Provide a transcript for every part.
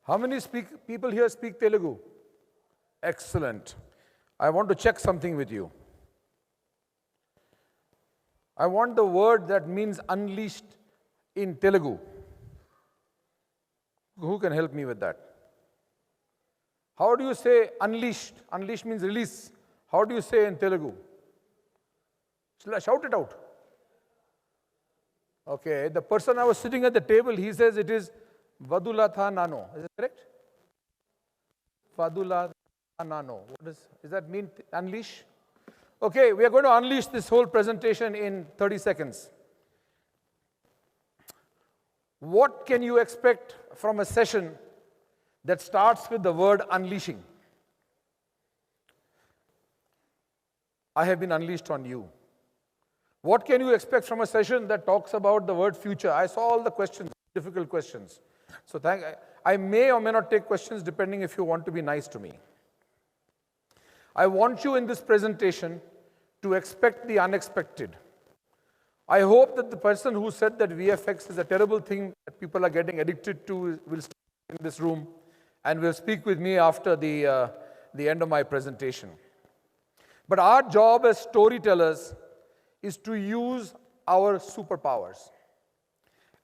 How many people here speak Telugu? Excellent. I want to check something with you. I want the word that means unleashed in Telugu. Who can help me with that? How do you say unleashed? Unleashed means release. How do you say in Telugu? Shout it out. Okay, the person I was sitting at the table, he says it is Vadulatha Nano. Is it correct? Vadulatha Nano. What does that mean, unleash? Okay, we are going to unleash this whole presentation in 30 seconds. What can you expect from a session that starts with the word unleashing? I have been unleashed on you. What can you expect from a session that talks about the word future? I saw all the questions, difficult questions. So I may or may not take questions depending if you want to be nice to me. I want you in this presentation to expect the unexpected. I hope that the person who said that VFX is a terrible thing that people are getting addicted to will stay in this room and will speak with me after the end of my presentation. But our job as storytellers is to use our superpowers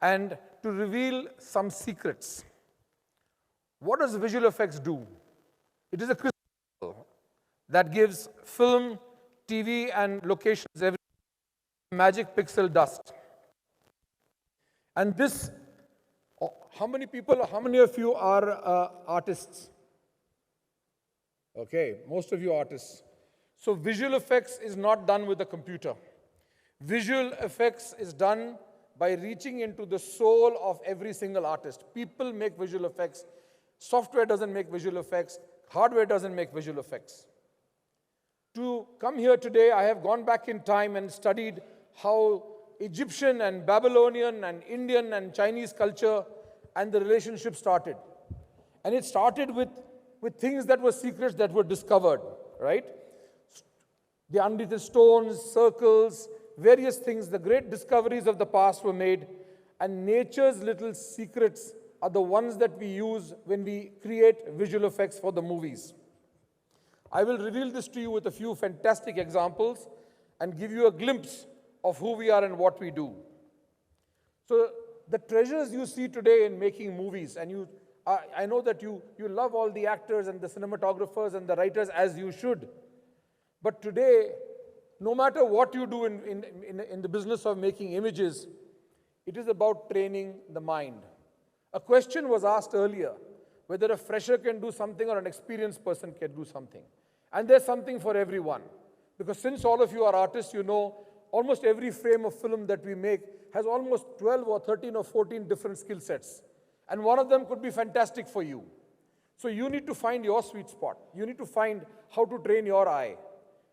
and to reveal some secrets. What does visual effects do? It is a crystal that gives film, TV, and locations every magic pixel dust. And this, how many of you are artists? Okay, most of you are artists. So visual effects is not done with a computer. Visual effects is done by reaching into the soul of every single artist. People make visual effects. Software doesn't make visual effects. Hardware doesn't make visual effects. To come here today, I have gone back in time and studied how Egyptian and Babylonian and Indian and Chinese culture and the relationship started. And it started with things that were secrets that were discovered, right? The underneath the stones, circles, various things, the great discoveries of the past were made, and nature's little secrets are the ones that we use when we create visual effects for the movies. I will reveal this to you with a few fantastic examples and give you a glimpse of who we are and what we do. So the treasures you see today in making movies, and I know that you love all the actors and the cinematographers and the writers, as you should. But today, no matter what you do in the business of making images, it is about training the mind. A question was asked earlier, whether a fresher can do something or an experienced person can do something. And there's something for everyone. Because since all of you are artists, you know almost every frame of film that we make has almost 12 or 13 or 14 different skill sets. And one of them could be fantastic for you. So you need to find your sweet spot. You need to find how to train your eye,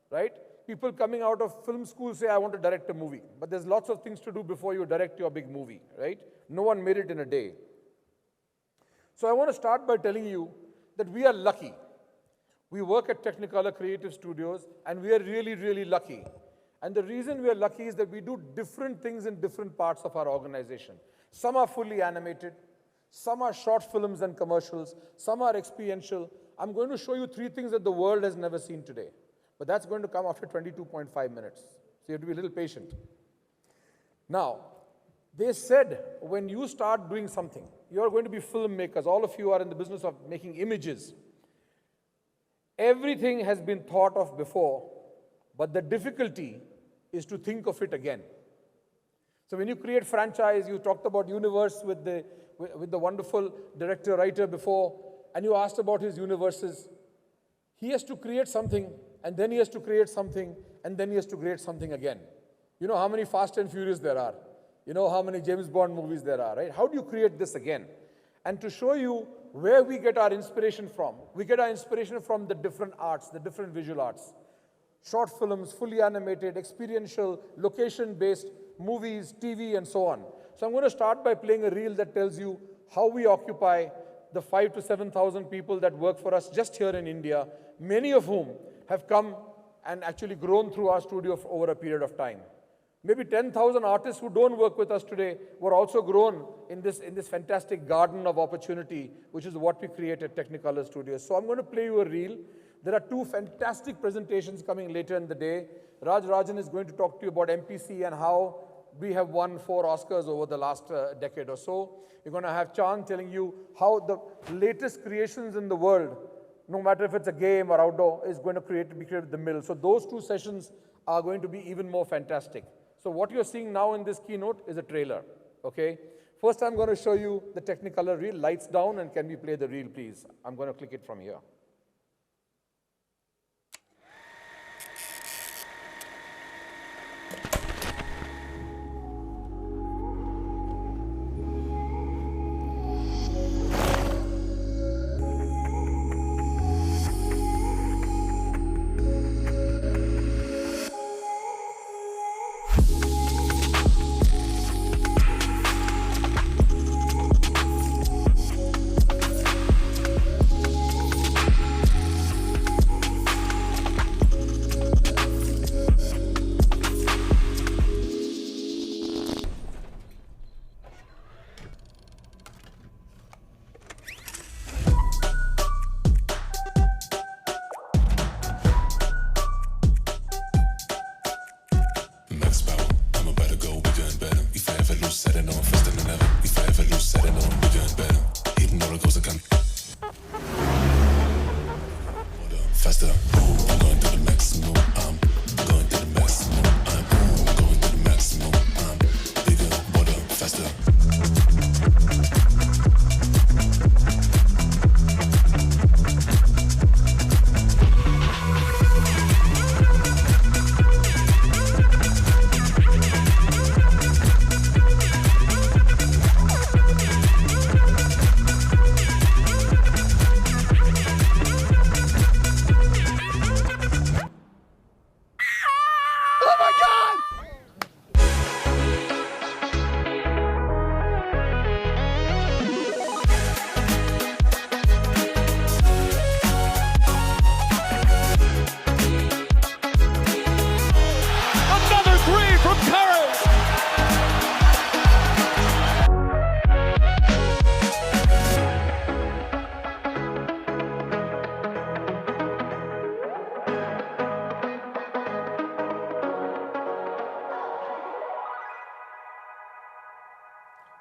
right? People coming out of film school say, I want to direct a movie. But there's lots of things to do before you direct your big movie, right? No one made it in a day. So I want to start by telling you that we are lucky. We work at Technicolour Creative Studios, and we are really, really lucky. And the reason we are lucky is that we do different things in different parts of our organization. Some are fully animated, some are short films and commercials, some are experiential. I'm going to show you 3 things that the world has never seen today. But that's going to come after 22.5 minutes. So you have to be a little patient. Now, they said when you start doing something, you're going to be filmmakers. All of you are in the business of making images. Everything has been thought of before, but the difficulty is to think of it again. So when you create franchise, you talked about universe with the wonderful director-writer before, and you asked about his universes. He has to create something, and then he has to create something, and then he has to create something again. You know how many Fast and Furious there are. You know how many James Bond movies there are, right? How do you create this again? And to show you where we get our inspiration from, we get our inspiration from the different arts, the different visual arts. Short films, fully animated, experiential, location-based, movies, TV, and so on. So I'm going to start by playing a reel that tells you how we occupy the 5,000 to 7,000 people that work for us just here in India, many of whom have come and actually grown through our studio over a period of time. Maybe 10,000 artists who don't work with us today were also grown in this fantastic garden of opportunity, which is what we create at Technicolour Studios. So I'm going to play you a reel. There are two fantastic presentations coming later in the day. Raj Rajan is going to talk to you about MPC and how we have won 4 Oscars over the last decade or so. You're going to have Chan telling you how the latest creations in the world, no matter if it's a game or outdoor, is going to be created with the mill. So those 2 sessions are going to be even more fantastic. So what you're seeing now in this keynote is a trailer, okay? First, I'm going to show you the Technicolour reel. Lights down, and can we play the reel, please? I'm going to click it from here.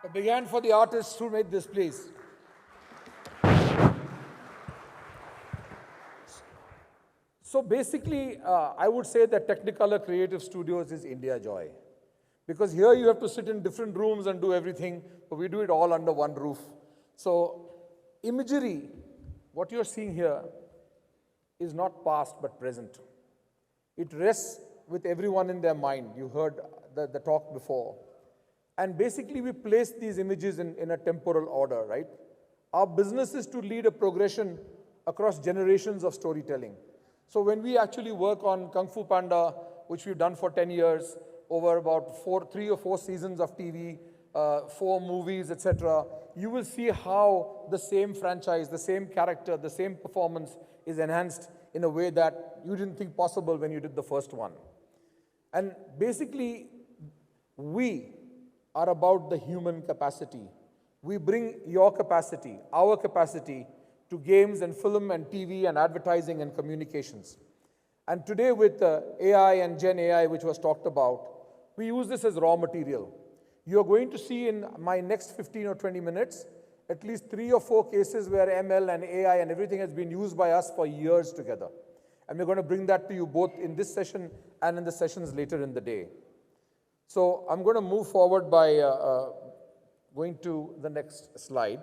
A big hand for the artists who made this, please. So basically, I would say that Technicolour Creative Studios is India Joy. Because here you have to sit in different rooms and do everything, but we do it all under one roof. So imagery, what you're seeing here, is not past but present. It rests with everyone in their mind. You heard the talk before. And basically, we place these images in a temporal order, right? Our business is to lead a progression across generations of storytelling. So when we actually work on Kung Fu Panda, which we've done for 10 years, over about 3 or 4 seasons of TV, 4 movies, etc., you will see how the same franchise, the same character, the same performance is enhanced in a way that you didn't think possible when you did the first one. And basically, we are about the human capacity. We bring your capacity, our capacity, to games and film and TV and advertising and communications. And today with AI and Gen AI, which was talked about, we use this as raw material. You're going to see in my next 15 or 20 minutes, at least 3 or 4 cases where ML and AI and everything has been used by us for years together. And we're going to bring that to you both in this session and in the sessions later in the day. So I'm going to move forward by going to the next slide.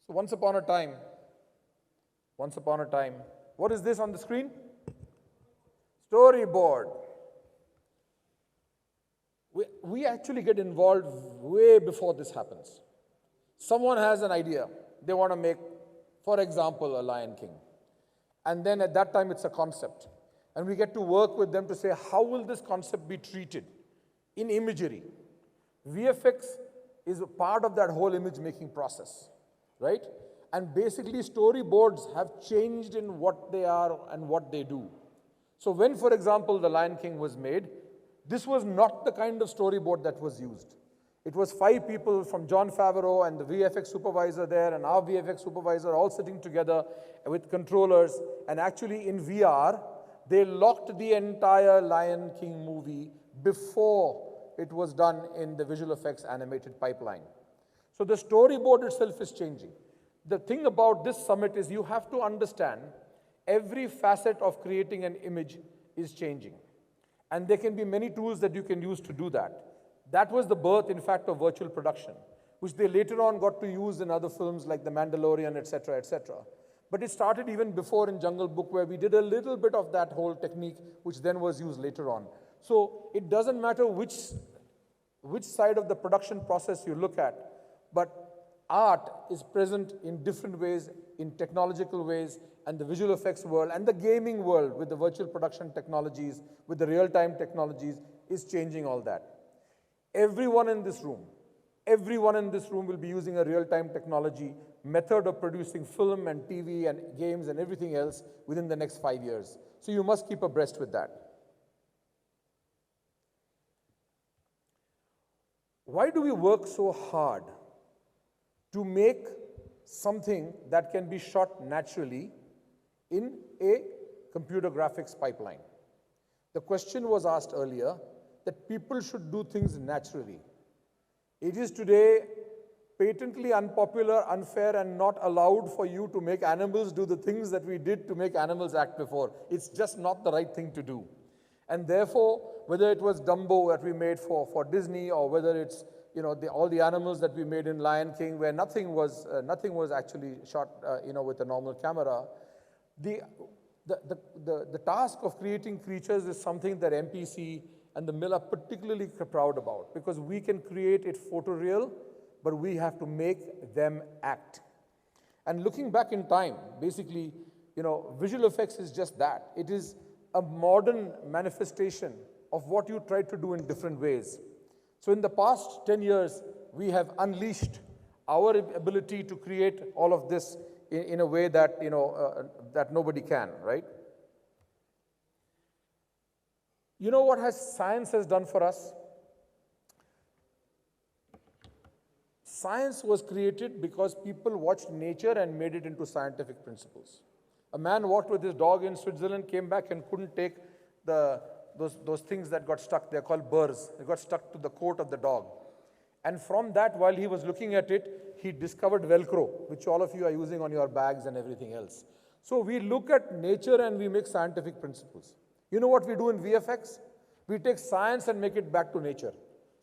So once upon a time, what is this on the screen? Storyboard. We actually get involved way before this happens. Someone has an idea. They want to make, for example, a Lion King. And then at that time, it's a concept. And we get to work with them to say, how will this concept be treated in imagery? VFX is a part of that whole image-making process, right? And basically, storyboards have changed in what they are and what they do. So when, for example, The Lion King was made, this was not the kind of storyboard that was used. It was 5 people from Jon Favreau and the VFX supervisor there and our VFX supervisor all sitting together with controllers. And actually in VR, they locked the entire Lion King movie before it was done in the visual effects animated pipeline. So the storyboard itself is changing. The thing about this summit is you have to understand every facet of creating an image is changing. And there can be many tools that you can use to do that. That was the birth, in fact, of virtual production, which they later on got to use in other films like The Mandalorian, etc., etc. But it started even before in Jungle Book, where we did a little bit of that whole technique, which then was used later on. So it doesn't matter which side of the production process you look at, but art is present in different ways, in technological ways, and the visual effects world, and the gaming world with the virtual production technologies, with the real-time technologies, is changing all that. Everyone in this room will be using a real-time technology method of producing film and TV and games and everything else within the next 5 years. So you must keep abreast with that. Why do we work so hard to make something that can be shot naturally in a computer graphics pipeline? The question was asked earlier that people should do things naturally. It is today patently unpopular, unfair, and not allowed for you to make animals do the things that we did to make animals act before. It's just not the right thing to do. And therefore, whether it was Dumbo that we made for Disney, or whether it's all the animals that we made in Lion King, where nothing was actually shot with a normal camera, the task of creating creatures is something that MPC and the mill are particularly proud about, because we can create it photoreal, but we have to make them act. And looking back in time, basically, visual effects is just that. It is a modern manifestation of what you try to do in different ways. So in the past 10 years, we have unleashed our ability to create all of this in a way that, that nobody can, right? You know what science has done for us? Science was created because people watched nature and made it into scientific principles. A man walked with his dog in Switzerland, came back and couldn't take those things that got stuck. They're called burrs. They got stuck to the coat of the dog. And from that, while he was looking at it, he discovered Velcro, which all of you are using on your bags and everything else. So we look at nature and we make scientific principles. You know what we do in VFX? We take science and make it back to nature.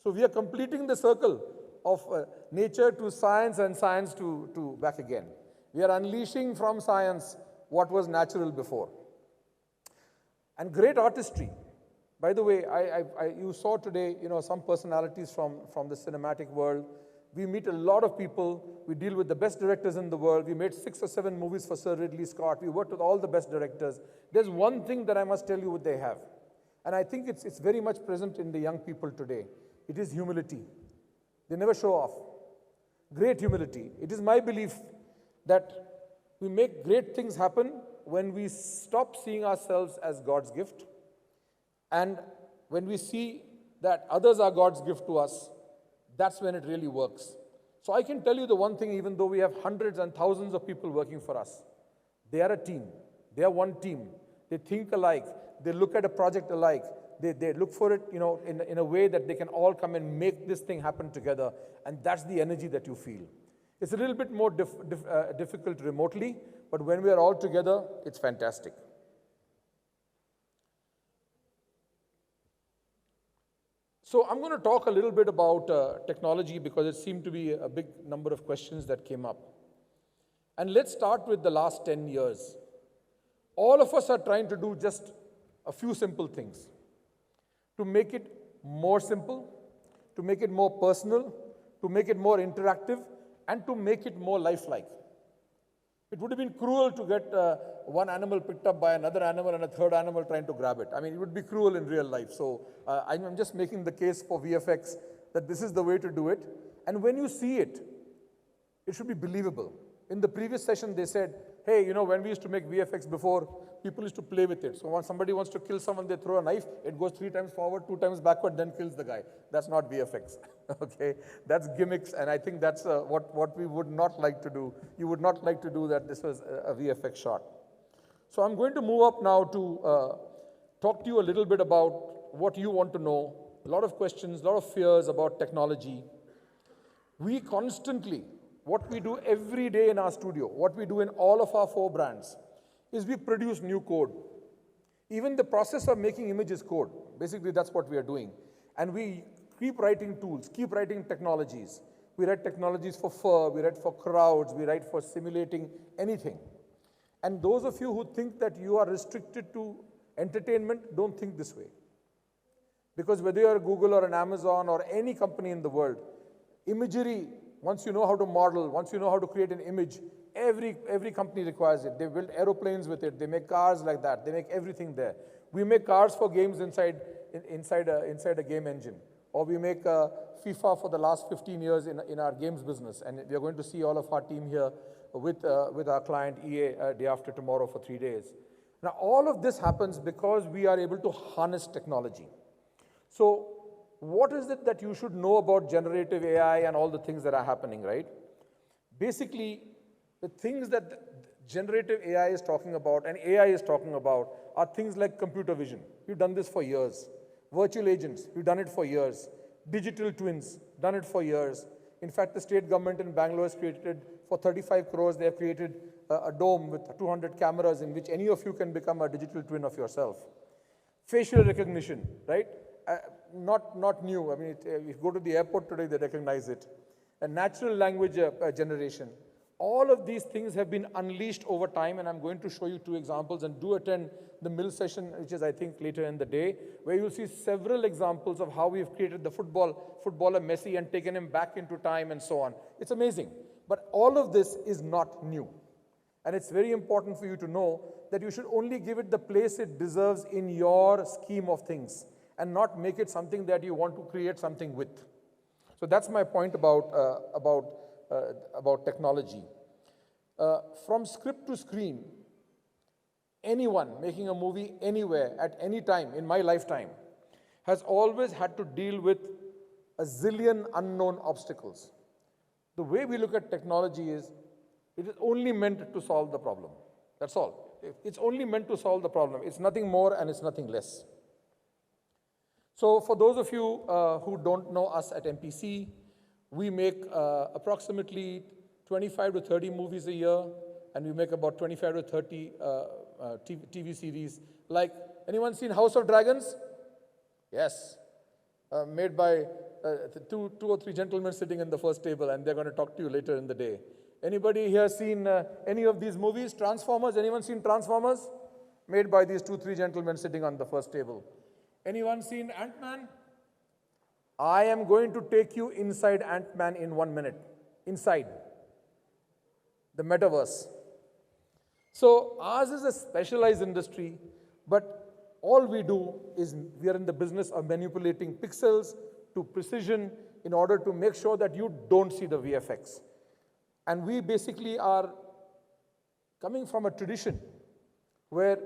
So we are completing the circle of nature to science and science to back again. We are unleashing from science what was natural before. And great artistry. By the way, you saw today, some personalities from the cinematic world. We meet a lot of people. We deal with the best directors in the world. We made 6 or 7 movies for Sir Ridley Scott. We worked with all the best directors. There's one thing that I must tell you what they have. And I think it's very much present in the young people today. It is humility. They never show off. Great humility. It is my belief that we make great things happen when we stop seeing ourselves as God's gift, and when we see that others are God's gift to us, that's when it really works. So I can tell you the one thing, even though we have hundreds and thousands of people working for us, they are a team. They are one team. They think alike. They look at a project alike. They look for it, in a way that they can all come and make this thing happen together, and that's the energy that you feel. It's a little bit more difficult remotely, but when we are all together, it's fantastic. So I'm going to talk a little bit about technology, because it seemed to be a big number of questions that came up. And let's start with the last 10 years. All of us are trying to do just a few simple things. To make it more simple, to make it more personal, to make it more interactive, and to make it more lifelike. It would have been cruel to get one animal picked up by another animal and a third animal trying to grab it. I mean, it would be cruel in real life. So I'm just making the case for VFX that this is the way to do it. And when you see it, it should be believable. In the previous session, they said, Hey, you know, when we used to make VFX before, people used to play with it. So when somebody wants to kill someone, they throw a knife, it goes 3 times forward, 2 times backward, then kills the guy. That's not VFX, okay? That's gimmicks, and I think that's what we would not like to do. You would not like to do that. This was a VFX shot. So I'm going to move up now to talk to you a little bit about what you want to know. A lot of questions, a lot of fears about technology. We constantly, what we do every day in our studio, what we do in all of our 4 brands, is we produce new code. Even the process of making images code, basically that's what we are doing. And we keep writing tools, keep writing technologies. We write technologies for fur, we write for crowds, we write for simulating anything. And those of you who think that you are restricted to entertainment, don't think this way. Because whether you're a Google or an Amazon or any company in the world, imagery, once you know how to model, once you know how to create an image, every company requires it. They build aeroplanes with it. They make cars like that. They make everything there. We make cars for games inside a game engine. Or we make FIFA for the last 15 years in our games business. And we are going to see all of our team here with our client EA day after tomorrow for 3 days. Now, all of this happens because we are able to harness technology. So what is it that you should know about generative AI and all the things that are happening, right? Basically, the things that generative AI is talking about and AI is talking about are things like computer vision. We've done this for years. Virtual agents, we've done it for years. Digital twins, done it for years. In fact, the state government in Bangalore has created, for 35 crores, they have created a dome with 200 cameras in which any of you can become a digital twin of yourself. Facial recognition, right? Not new. I mean, if you go to the airport today, they recognize it. A natural language generation. All of these things have been unleashed over time, and I'm going to show you 2 examples, and do attend the mill session, which is, I think, later in the day, where you'll see several examples of how we've created the footballer Messi and taken him back into time and so on. It's amazing. But all of this is not new. And it's very important for you to know that you should only give it the place it deserves in your scheme of things, and not make it something that you want to create something with. So that's my point about technology. From script to screen, anyone making a movie anywhere, at any time in my lifetime, has always had to deal with a zillion unknown obstacles. The way we look at technology is, it is only meant to solve the problem. That's all. It's only meant to solve the problem. It's nothing more and it's nothing less. So for those of you who don't know us at MPC, we make approximately 25 to 30 movies a year, and we make about 25 to 30 TV series. Like, anyone seen House of Dragons? Yes. Made by two or three gentlemen sitting in the first table, and they're going to talk to you later in the day. Anybody here seen any of these movies? Transformers? Anyone seen Transformers? Made by these 2-3 gentlemen sitting on the first table. Anyone seen Ant-Man? I am going to take you inside Ant-Man in 1 minute. Inside. The metaverse. So ours is a specialized industry, but all we do is we are in the business of manipulating pixels to precision in order to make sure that you don't see the VFX. And we basically are coming from a tradition where,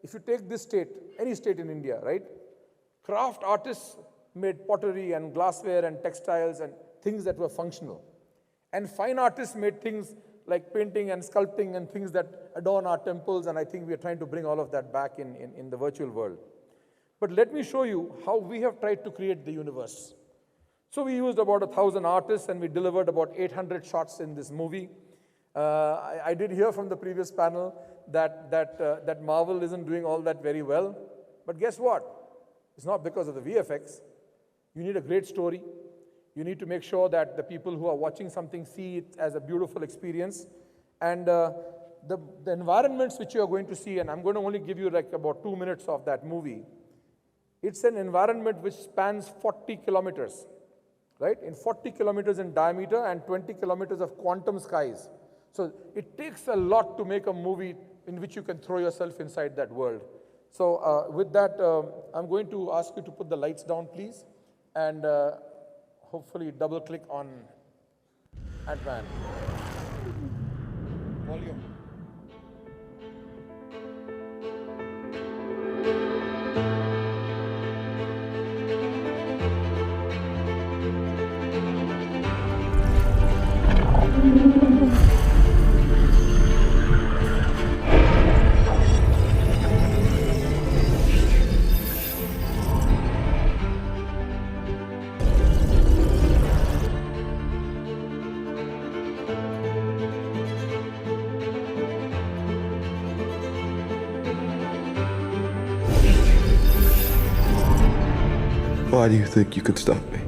if you take this state, any state in India, right? Craft artists made pottery and glassware and textiles and things that were functional. And fine artists made things like painting and sculpting and things that adorn our temples, and I think we are trying to bring all of that back in the virtual world. But let me show you how we have tried to create the universe. So we used about 1,000 artists, and we delivered about 800 shots in this movie. I did hear from the previous panel that Marvel isn't doing all that very well. But guess what? It's not because of the VFX. You need a great story. You need to make sure that the people who are watching something see it as a beautiful experience. And the environments which you are going to see, and I'm going to only give you like about 2 minutes of that movie. It's an environment which spans 40 kilometers, right? In 40 kilometers in diameter and 20 kilometers of quantum skies. So it takes a lot to make a movie in which you can throw yourself inside that world. So with that, I'm going to ask you to put the lights down, please, and hopefully double-click on Ant-Man. Volume. Why do you think you could stop me?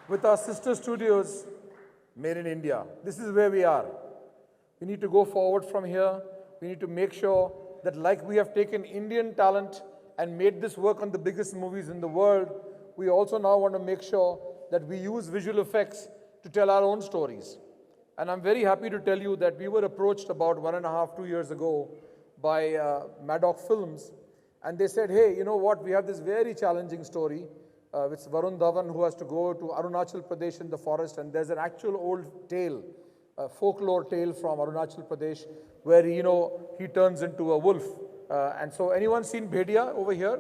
With our sister studios, made in India. This is where we are. We need to go forward from here. We need to make sure that like we have taken Indian talent and made this work on the biggest movies in the world, we also now want to make sure that we use visual effects to tell our own stories. And I'm very happy to tell you that we were approached about 1.5, 2 years ago by Maddock Films. And they said, hey, you know what, we have this very challenging story. It's Varun Dhawan who has to go to Arunachal Pradesh in the forest, and there's an actual old tale, folklore tale from Arunachal Pradesh, where he turns into a wolf. And so, anyone seen Bhedia over here?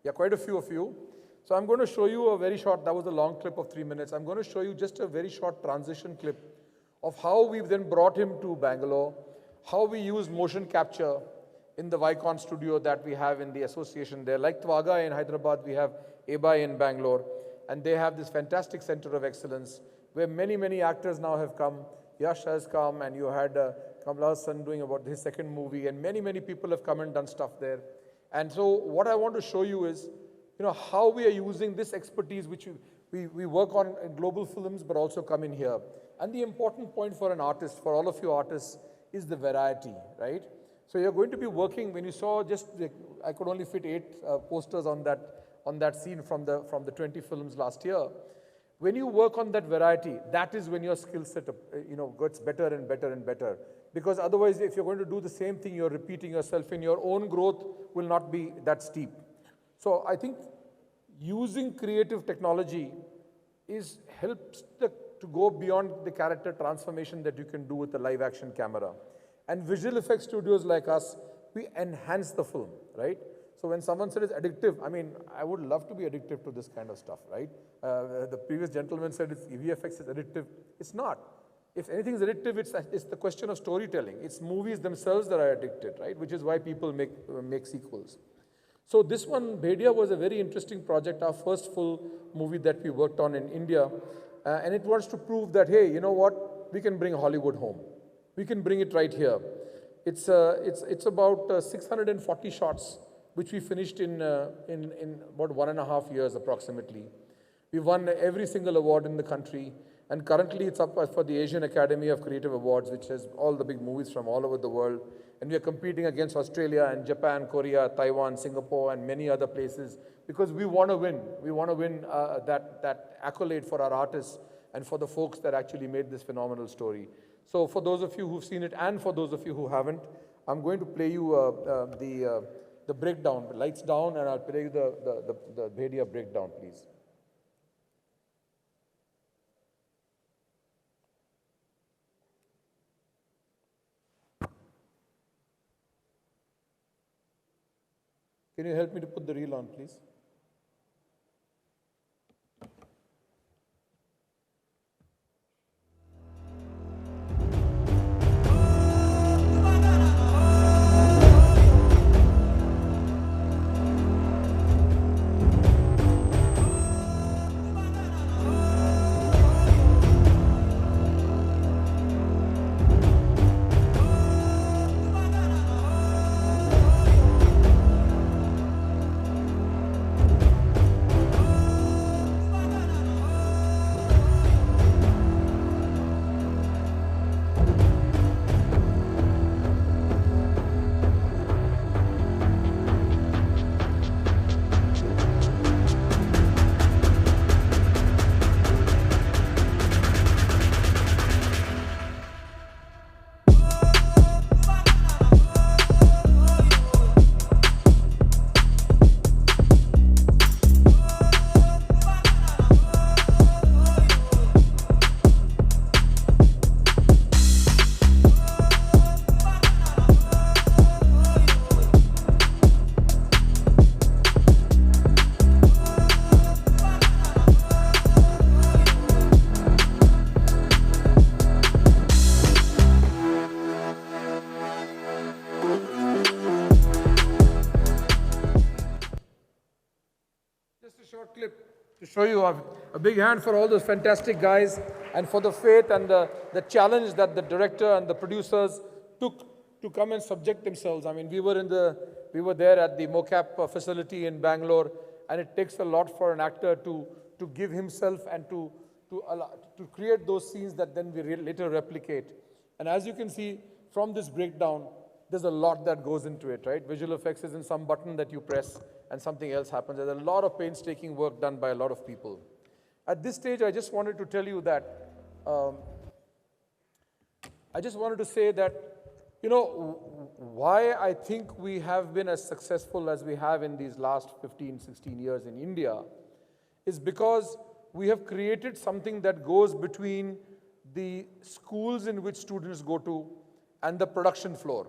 Yeah, quite a few of you. So I'm going to show you a very short. That was a long clip of 3 minutes. I'm going to show you just a very short transition clip of how we've then brought him to Bangalore, how we use motion capture in the Vicon studio that we have in the association there. Like Twaga in Hyderabad, we have EBA in Bangalore, and they have this fantastic center of excellence where many, many actors now have come. Yash has come, and you had Kamal Hassan doing about his second movie, and many, many people have come and done stuff there. And so what I want to show you is, how we are using this expertise, which we work on in global films, but also come in here. And the important point for an artist, for all of you artists, is the variety, right? So you're going to be working, when you saw I could only fit 8 posters on that scene from the 20 films last year. When you work on that variety, that is when your skill set, gets better and better and better. Because otherwise, if you're going to do the same thing, you're repeating yourself, and your own growth will not be that steep. So I think using creative technology helps the to go beyond the character transformation that you can do with a live action camera. And visual effects studios like us, we enhance the film, right? So when someone said it's addictive, I mean, I would love to be addictive to this kind of stuff, right? The previous gentleman said VFX is addictive. It's not. If anything is addictive, it's the question of storytelling. It's movies themselves that are addicted, right? Which is why people make sequels. So this one, Bhedia, was a very interesting project, our first full movie that we worked on in India. And it wants to prove that, hey, you know what? We can bring Hollywood home. We can bring it right here. It's about 640 shots, which we finished in about 1.5 years approximately. We won every single award in the country. And currently it's up for the Asian Academy of Creative Awards, which has all the big movies from all over the world. And we are competing against Australia and Japan, Korea, Taiwan, Singapore, and many other places because we want to win. We want to win that accolade for our artists and for the folks that actually made this phenomenal story. So for those of you who've seen it and for those of you who haven't, I'm going to play you the breakdown. Lights down, and I'll play you the Bhedia breakdown, please. Can you help me to put the reel on, please? Short clip to show you a big hand for all those fantastic guys and for the faith and the challenge that the director and the producers took to come and subject themselves. I mean, we were there at the mocap facility in Bangalore, and it takes a lot for an actor to give himself and to create those scenes that then we later replicate. And as you can see from this breakdown, there's a lot that goes into it, right? Visual effects isn't some button that you press and something else happens. There's a lot of painstaking work done by a lot of people. At this stage, I just wanted to tell you that, I just wanted to say that, you know, why I think we have been as successful as we have in these last 15, 16 years in India is because we have created something that goes between the schools in which students go to and the production floor.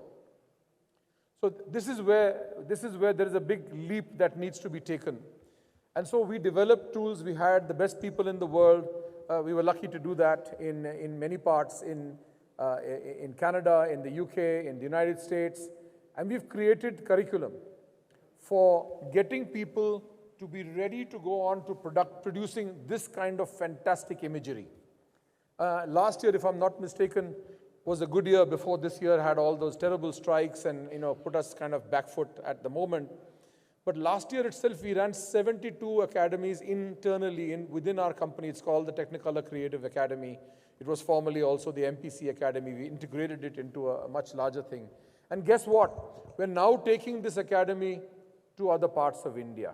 So this is where there is a big leap that needs to be taken. And so we developed tools. We had the best people in the world. We were lucky to do that in many parts, in Canada, in the UK, in the United States. And we've created curriculum for getting people to be ready to go on to producing this kind of fantastic imagery. Last year, if I'm not mistaken, was a good year. Before this year had all those terrible strikes and put us kind of back foot at the moment. But last year itself, we ran 72 academies internally within our company. It's called the Technicolour Creative Academy. It was formerly also the MPC Academy. We integrated it into a much larger thing. And guess what? We're now taking this academy to other parts of India.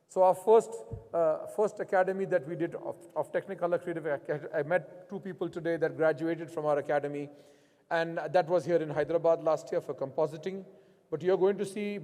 So our first academy that we did of Technicolour Creative Academy, I met 2 people today that graduated from our academy, and that was here in Hyderabad last year for compositing. But you're going to see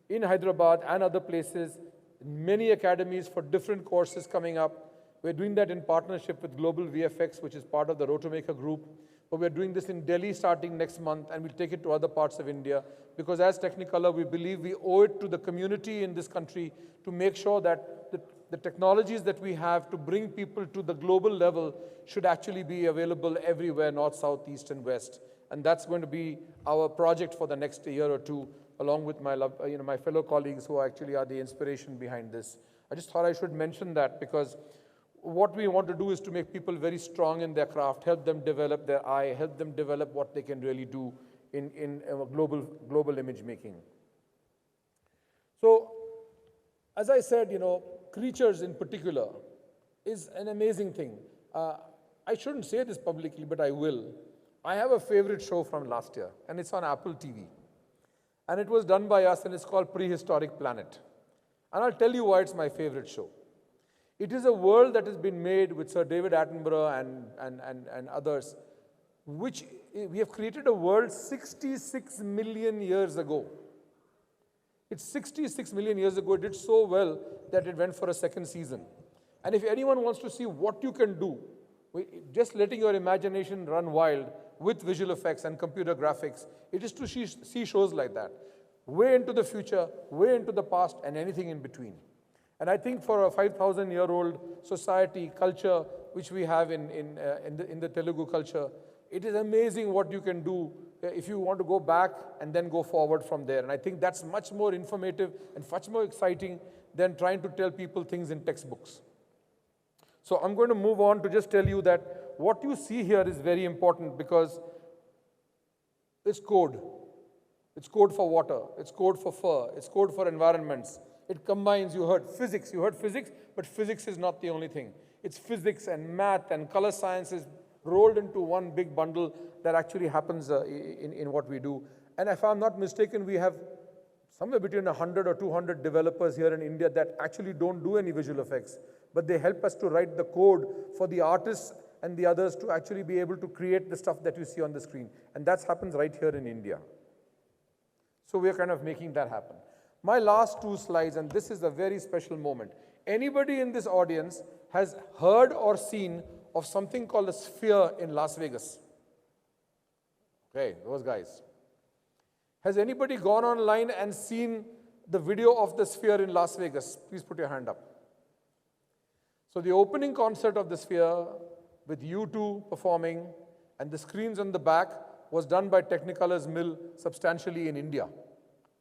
in Hyderabad and other places, many academies for different courses coming up, We're doing that in partnership with Global VFX, which is part of the Rotomaker group. But we're doing this in Delhi starting next month, and we'll take it to other parts of India. Because as Technicolour, we believe we owe it to the community in this country to make sure that the technologies that we have to bring people to the global level should actually be available everywhere, north, south, east, and west. And that's going to be our project for the next year or two, along with my fellow colleagues who actually are the inspiration behind this. I just thought I should mention that because what we want to do is to make people very strong in their craft, help them develop their eye, help them develop what they can really do in global image making. So, as I said, creatures in particular is an amazing thing. I shouldn't say this publicly, but I will. I have a favorite show from last year, and it's on Apple TV. And it was done by us, and it's called Prehistoric Planet. And I'll tell you why it's my favorite show. It is a world that has been made with Sir David Attenborough and others, which we have created a world 66 million years ago. It's 66 million years ago. It did so well that it went for a second season. And if anyone wants to see what you can do, just letting your imagination run wild with visual effects and computer graphics, it is to see shows like that. Way into the future, way into the past, and anything in between. And I think for a 5,000-year-old society, culture, which we have in the Telugu culture, it is amazing what you can do if you want to go back and then go forward from there. And I think that's much more informative and much more exciting than trying to tell people things in textbooks. So I'm going to move on to just tell you that what you see here is very important because it's code. It's code for water. It's code for fur. It's code for environments. It combines, you heard physics, but physics is not the only thing. It's physics and math and color sciences rolled into one big bundle that actually happens in what we do. And if I'm not mistaken, we have somewhere between 100 or 200 developers here in India that actually don't do any visual effects, but they help us to write the code for the artists and the others to actually be able to create the stuff that you see on the screen. And that happens right here in India. So we're kind of making that happen. My last two slides, and this is a very special moment. Anybody in this audience has heard or seen of something called a sphere in Las Vegas? Okay, those guys. Has anybody gone online and seen the video of the sphere in Las Vegas? Please put your hand up. So the opening concert of the sphere with U2 performing and the screens on the back was done by Technicolour's mill substantially in India.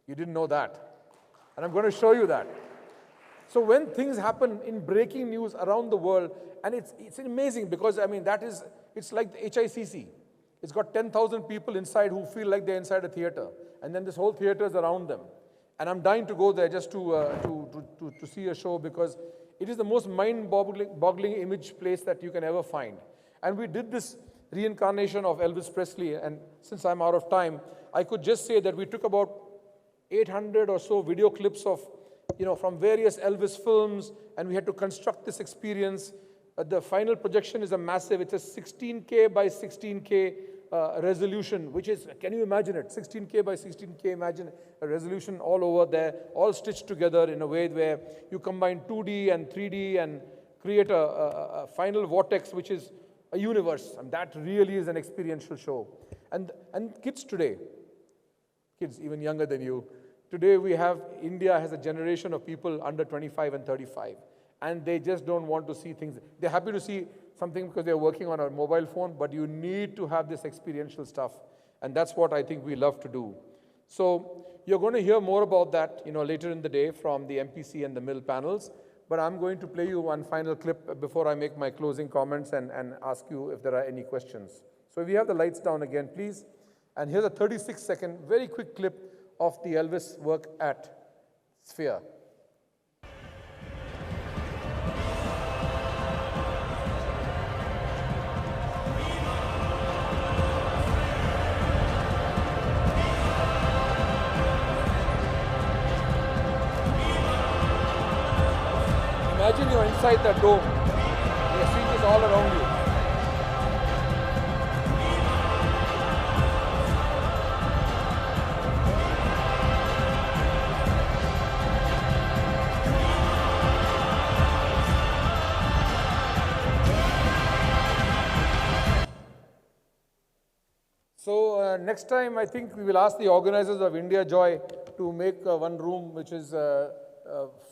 You didn't know that. And I'm going to show you that. So when things happen in breaking news around the world, and it's amazing because, it's like the HICC. It's got 10,000 people inside who feel like they're inside a theater. And then this whole theater is around them. And I'm dying to go there just to see a show because it is the most mind-boggling image place that you can ever find. And we did this reincarnation of Elvis Presley. And since I'm out of time, I could just say that we took about 800 or so video clips of, from various Elvis films, and we had to construct this experience. The final projection is it's a 16K by 16K resolution, which is, can you imagine it? 16K by 16K, imagine a resolution all over there, all stitched together in a way where you combine 2D and 3D and create a final vortex, which is a universe. And that really is an experiential show. And kids today, kids even younger than you, today India has a generation of people under 25 and 35. And they just don't want to see things. They're happy to see something because they're working on a mobile phone, but you need to have this experiential stuff. And that's what I think we love to do. So you're going to hear more about that, later in the day from the MPC and the mill panels. But I'm going to play you one final clip before I make my closing comments and ask you if there are any questions. So if you have the lights down again, please. And here's a 36-second, very quick clip of the Elvis work at Sphere. Imagine you're inside that dome. You're seeing this all around you. next time, I think we will ask the organizers of India Joy to make one room which is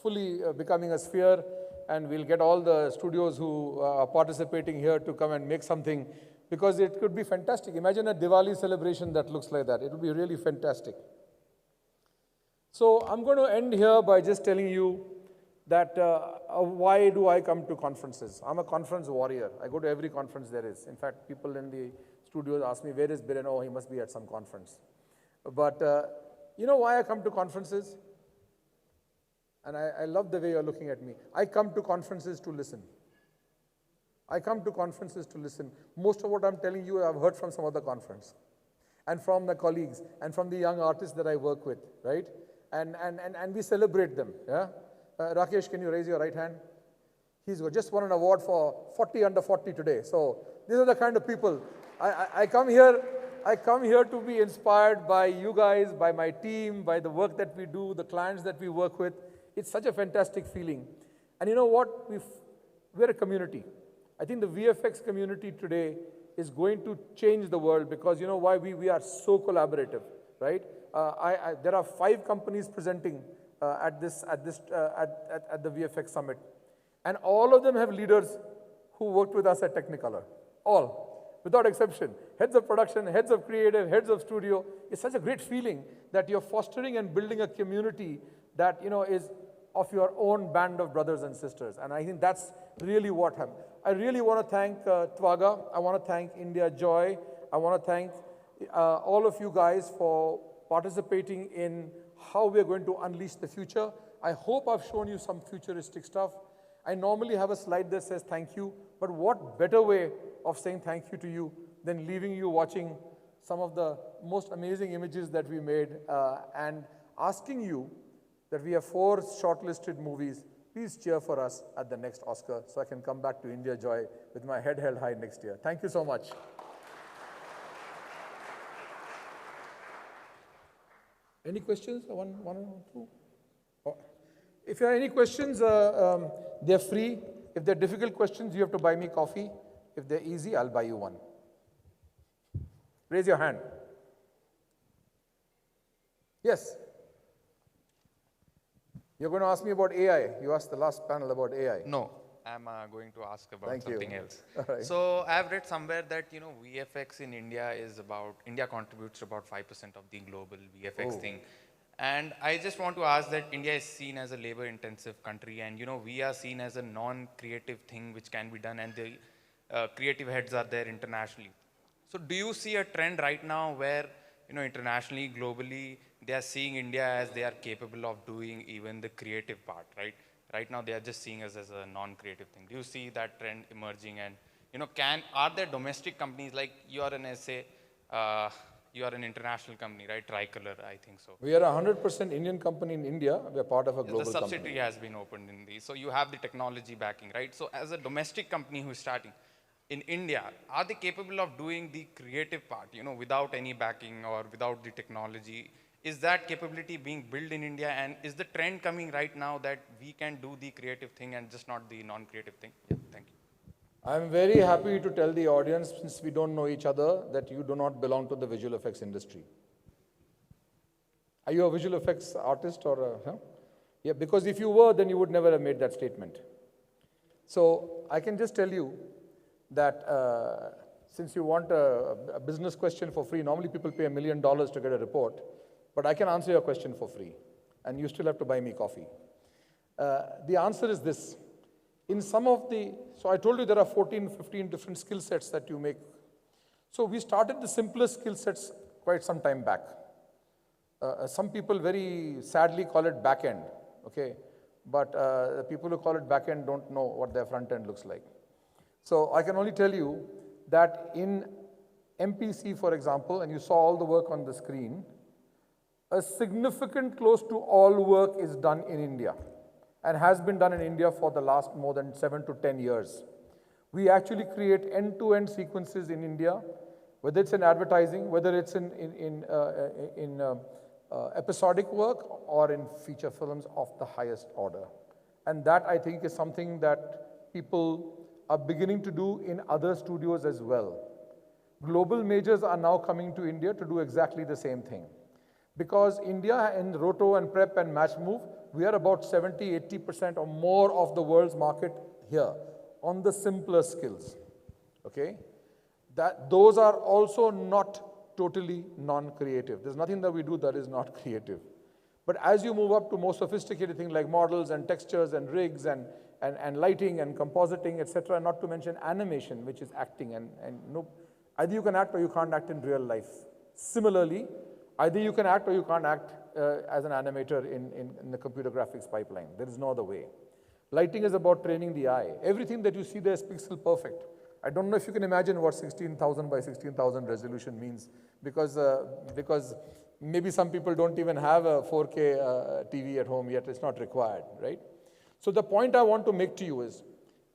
fully becoming a sphere, and we'll get all the studios who are participating here to come and make something, because it could be fantastic. Imagine a Diwali celebration that looks like that. It would be really fantastic. So I'm going to end here by just telling you that why do I come to conferences? I'm a conference warrior. I go to every conference there is. In fact, people in the studios ask me, where is Biren? Oh, he must be at some conference. But you know why I come to conferences? And I love the way you're looking at me. I come to conferences to listen. I come to conferences to listen. Most of what I'm telling you, I've heard from some other conference, and from the colleagues, and from the young artists that I work with, right? And we celebrate them, yeah? Rakesh, can you raise your right hand? He's just won an award for 40 under 40 today. So these are the kind of people. I come here to be inspired by you guys, by my team, by the work that we do, the clients that we work with. It's such a fantastic feeling. And you know what? We're a community. I think the VFX community today is going to change the world, because you know why? We are so collaborative, right? There are 5 companies presenting at the VFX Summit, and all of them have leaders who worked with us at Technicolour. All, without exception. Heads of production, heads of creative, heads of studio. It's such a great feeling that you're fostering and building a community that, you know, is of your own band of brothers and sisters. And I think that's really what happened. I really want to thank Twaga. I want to thank India Joy. I want to thank all of you guys for participating in how we're going to unleash the future. I hope I've shown you some futuristic stuff. I normally have a slide that says thank you, but what better way of saying thank you to you than leaving you watching some of the most amazing images that we made, and asking you that we have 4 shortlisted movies. Please cheer for us at the next Oscar so I can come back to India Joy with my head held high next year. Thank you so much. Any questions? One or two? Oh. If you have any questions, they're free. If they're difficult questions, you have to buy me coffee. If they're easy, I'll buy you one. Raise your hand. Yes. You're going to ask me about AI. You asked the last panel about AI. No, I'm going to ask about something else. Right. So I've read somewhere that, you know, VFX in India India contributes about 5% of the global VFX thing. And I just want to ask that India is seen as a labor-intensive country, and, you know, we are seen as a non-creative thing which can be done, and the creative heads are there internationally. So do you see a trend right now where, you know, internationally, globally, they are seeing India as they are capable of doing even the creative part, right? Right now, they are just seeing us as a non-creative thing. Do you see that trend emerging? And, you know, are there domestic companies, like you are an SA, you are an international company, right? Tricolor, I think so. We are a 100% Indian company in India. We are part of a global company. The subsidiary has been opened in these. So you have the technology backing, right? So as a domestic company who is starting in India, are they capable of doing the creative part, you know, without any backing or without the technology? Is that capability being built in India? And is the trend coming right now that we can do the creative thing and just not the non-creative thing? Yeah, thank you. I'm very happy to tell the audience, since we don't know each other, that you do not belong to the visual effects industry. Are you a visual effects artist or huh? Yeah, because if you were, then you would never have made that statement. So I can just tell you that since you want a business question for free, normally people pay $1 million to get a report, but I can answer your question for free, and you still have to buy me coffee. The answer is this. In some of so I told you there are 14, 15 different skill sets that you make. So we started the simplest skill sets quite some time back. Some people very sadly call it back end, okay? But the people who call it back end don't know what their front end looks like. So I can only tell you that in MPC, for example, and you saw all the work on the screen, a significant close to all work is done in India, and has been done in India for the last more than 7 to 10 years. We actually create end-to-end sequences in India, whether it's in advertising, whether it's in episodic work, or in feature films of the highest order. And that, I think, is something that people are beginning to do in other studios as well. Global majors are now coming to India to do exactly the same thing. Because India in Roto and Prep and Match Move, we are about 70, 80% or more of the world's market here on the simpler skills. Okay? Those are also not totally non-creative. There's nothing that we do that is not creative. But as you move up to more sophisticated things like models and textures and rigs and lighting and compositing, etc., not to mention animation, which is acting, and no, either you can act or you can't act in real life. Similarly, either you can act or you can't act as an animator in the computer graphics pipeline. There is no other way. Lighting is about training the eye. Everything that you see there is pixel perfect. I don't know if you can imagine what 16,000 by 16,000 resolution means, because maybe some people don't even have a 4K TV at home yet. It's not required, right? So the point I want to make to you is,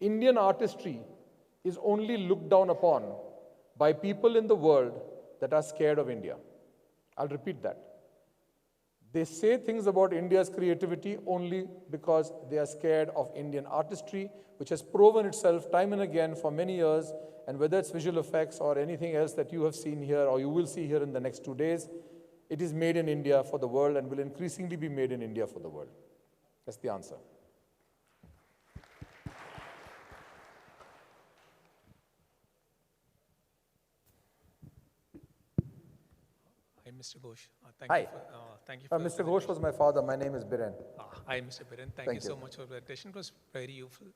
Indian artistry is only looked down upon by people in the world that are scared of India. I'll repeat that. They say things about India's creativity only because they are scared of Indian artistry, which has proven itself time and again for many years, and whether it's visual effects or anything else that you have seen here or you will see here in the next 2 days, it is made in India for the world and will increasingly be made in India for the world. That's the answer. Hi, Mr. Ghose. Hi. Thank you for Mr. Ghose was my father. My name is Biren. Hi, Mr. Biren. Thank you so much for the presentation. It was very useful.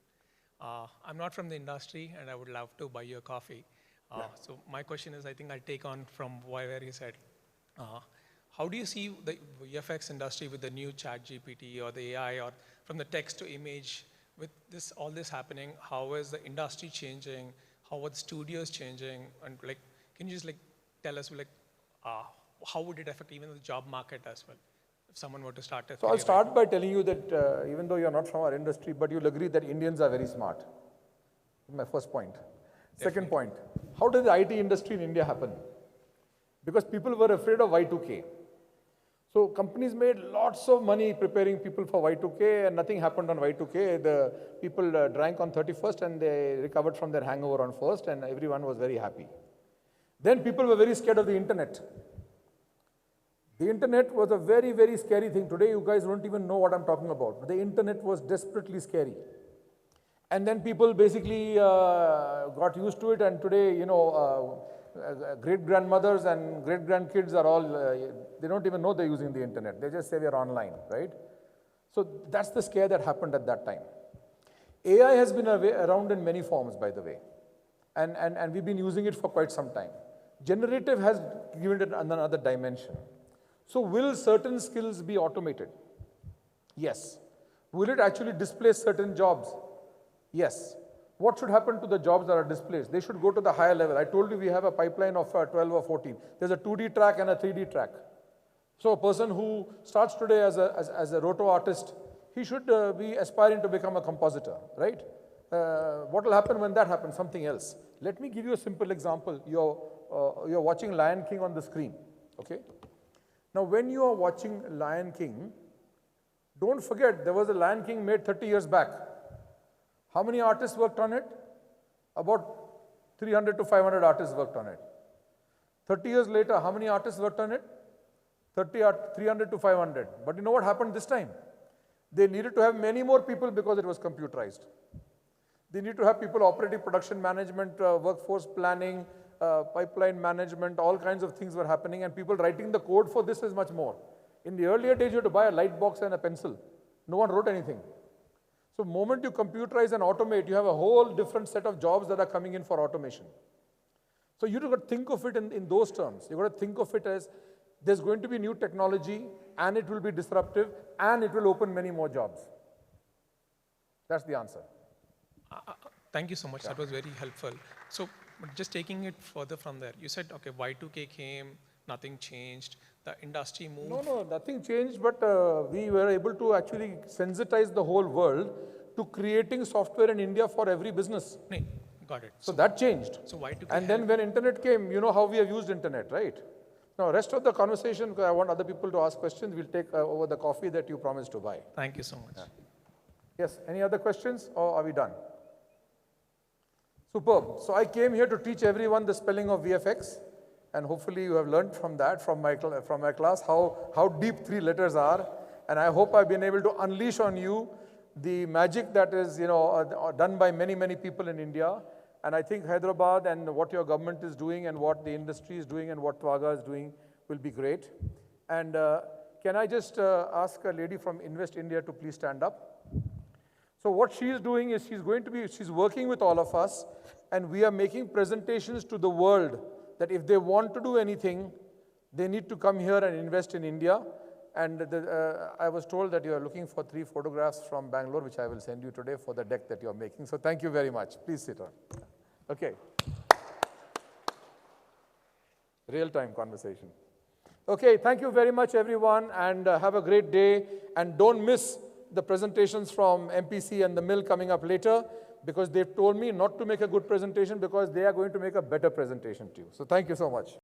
I'm not from the industry, and I would love to buy you a coffee. So my question is, I think I'll take on from where you said, how do you see the VFX industry with the new chat GPT or the AI, or from the text to image, with all this happening? How is the industry changing? How are the studios changing? And can you just tell us how would it affect even the job market as well, if someone were to start a So I'll start by telling you that even though you're not from our industry, but you'll agree that Indians are very smart. My first point. Second point, how did the IT industry in India happen? Because people were afraid of Y2K. So companies made lots of money preparing people for Y2K, and nothing happened on Y2K. The people drank on 31st and they recovered from their hangover on 1st, and everyone was very happy. Then people were very scared of the internet. The internet was a very, very scary thing. Today, you guys don't even know what I'm talking about. The internet was desperately scary. And then people basically got used to it, and today, great-grandmothers and great-grandkids are all, they don't even know they're using the internet. They just say they're online, right? So that's the scare that happened at that time. AI has been around in many forms, by the way. And we've been using it for quite some time. Generative has given it another dimension. So will certain skills be automated? Yes. Will it actually displace certain jobs? Yes. What should happen to the jobs that are displaced? They should go to the higher level. I told you we have a pipeline of 12 or 14. There's a 2D track and a 3D track. So a person who starts today as a roto artist, he should be aspiring to become a compositor, right? What will happen when that happens? Something else. Let me give you a simple example. You're watching Lion King on the screen, okay? Now, when you are watching Lion King, don't forget there was a Lion King made 30 years back. How many artists worked on it? About 300 to 500 artists worked on it. 30 years later, how many artists worked on it? 300 to 500. But you know what happened this time? They needed to have many more people because it was computerized. They need to have people operating production management, workforce planning, pipeline management, all kinds of things were happening, and people writing the code for this is much more. In the earlier days, you had to buy a light box and a pencil. No one wrote anything. So the moment you computerize and automate, you have a whole different set of jobs that are coming in for automation. So you've got to think of it in those terms. You've got to think of it as there's going to be new technology, and it will be disruptive, and it will open many more jobs. That's the answer. Thank you so much. Yeah. That was very helpful. So just taking it further from there, you said, okay, Y2K came, nothing changed, the industry moved. No, nothing changed, but we were able to actually sensitize the whole world to creating software in India for every business. Got it. So that changed. So Y2K and then when internet came, you know how we have used internet, right? Now, rest of the conversation, because I want other people to ask questions, we'll take over the coffee that you promised to buy. Thank you so much. Yeah. Yes, any other questions, or are we done? Superb. So I came here to teach everyone the spelling of VFX, and hopefully you have learned from that, from my class, how deep 3 letters are. And I hope I've been able to unleash on you the magic that is, done by many, many people in India. And I think Hyderabad and what your government is doing and what the industry is doing and what Twaga is doing will be great. And can I just ask a lady from Invest India to please stand up? So what she is doing is she's working with all of us, and we are making presentations to the world that if they want to do anything, they need to come here and invest in India. And I was told that you are looking for 3 photographs from Bangalore, which I will send you today for the deck that you're making. So thank you very much. Please sit on. Okay. Real-time conversation. Okay, thank you very much, everyone, and have a great day. And don't miss the presentations from MPC and the mill coming up later, because they've told me not to make a good presentation because they are going to make a better presentation to you. So thank you so much.